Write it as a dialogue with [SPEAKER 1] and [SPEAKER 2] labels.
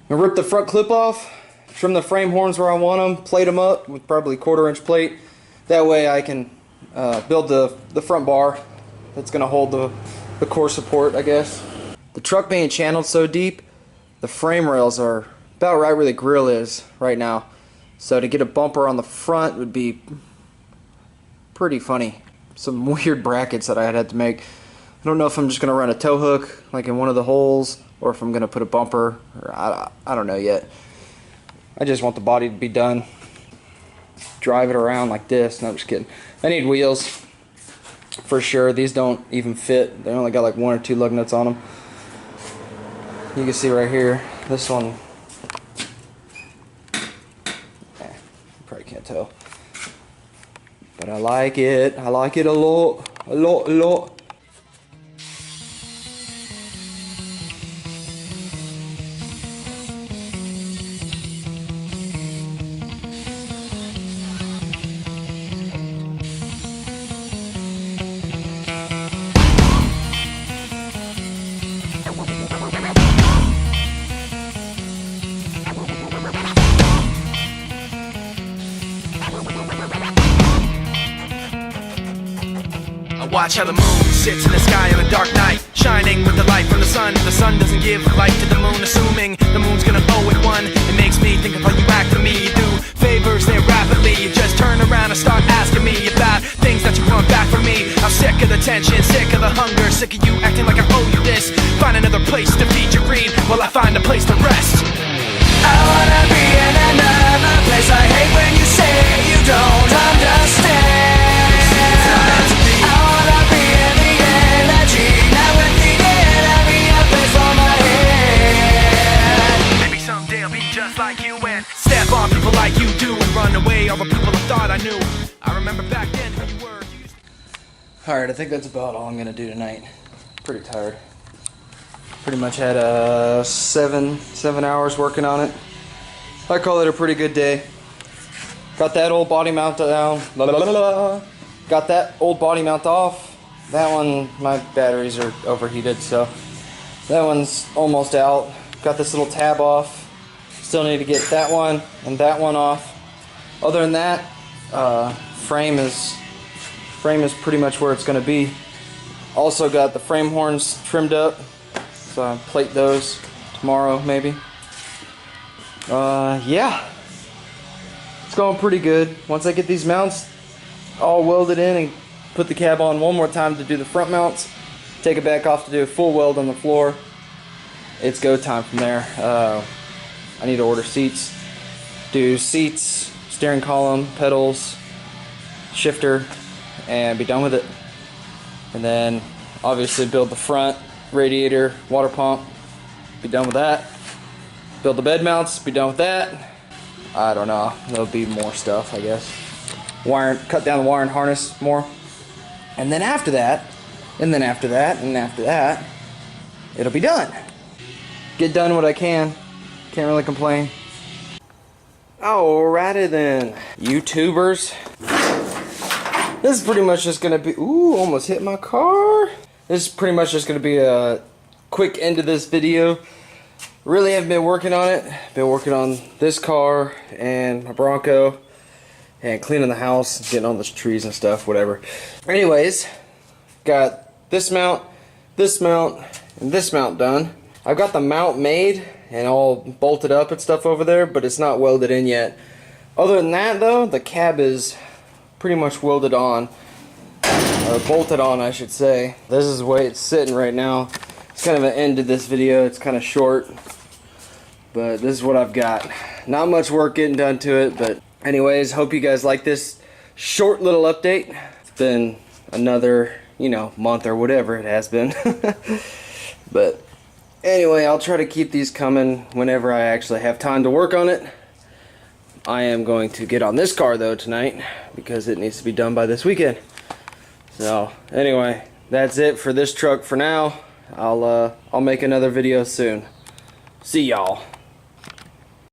[SPEAKER 1] I'm gonna rip the front clip off, trim the frame horns where I want them, plate them up with probably 1/4 inch plate. That way I can build the front bar that's gonna hold the core support, I guess. The truck being channeled so deep, the frame rails are about right where the grill is right now. So to get a bumper on the front would be pretty funny. Some weird brackets that I had to make. I don't know if I'm just gonna run a tow hook like in one of the holes, or if I'm gonna put a bumper, or I don't know yet. I just want the body to be done. Drive it around like this. No, I'm just kidding. I need wheels for sure. These don't even fit. They only got like 1 or 2 lug nuts on them. You can see right here, this one, you probably can't tell, but I like it. I like it a lot, a lot, a lot.
[SPEAKER 2] Watch how the moon sits in the sky on a dark night, shining with the light from the sun. The sun doesn't give light to the moon, assuming the moon's gonna owe it one. It makes me think of how you act for me. You do favors there rapidly. You just turn around and start asking me about things that you want back from me. I'm sick of the tension, sick of the hunger, sick of you acting like I owe you this. Find another place to feed your greed while I find a place to rest. I wanna be in another place. I hate when you say you don't understand. Step on people like you do and run away all the people I thought I knew. I remember back then who you were.
[SPEAKER 1] Alright, I think that's about all I'm gonna do tonight. Pretty tired. Pretty much had 7 hours working on it. I call it a pretty good day. Got that old body mount down. Got that old body mount off. That one, my batteries are overheated, so that one's almost out. Got this little tab off. Still need to get that one and that one off. Other than that, frame is pretty much where it's going to be. Also got the frame horns trimmed up, so I'll plate those tomorrow maybe. Yeah, it's going pretty good. Once I get these mounts all welded in and put the cab on one more time to do the front mounts, take it back off to do a full weld on the floor, it's go time from there. I need to order seats, do seats, steering column, pedals, shifter, and be done with it. And then obviously build the front, radiator, water pump, be done with that. Build the bed mounts, be done with that. I don't know, there'll be more stuff, I guess. Cut down the wire and harness more. And then after that, and then after that, and after that, it'll be done. Get done what I can. Can't really complain. Alrighty then, YouTubers. This is pretty much just gonna be, ooh, almost hit my car. This is pretty much just gonna be a quick end to this video. Really haven't been working on it. Been working on this car and my Bronco and cleaning the house, getting all those trees and stuff, whatever. Anyways, got this mount, and this mount done. I've got the mount made and all bolted up and stuff over there, but it's not welded in yet. Other than that though, the cab is pretty much welded on, or bolted on I should say. This is the way it's sitting right now. It's kind of an end to this video. It's kind of short, but this is what I've got. Not much work getting done to it, but anyways, hope you guys like this short little update. It's been another, you know, month or whatever it has been. But anyway, I'll try to keep these coming whenever I actually have time to work on it. I am going to get on this car though tonight because it needs to be done by this weekend. So anyway, that's it for this truck for now. I'll make another video soon. See y'all.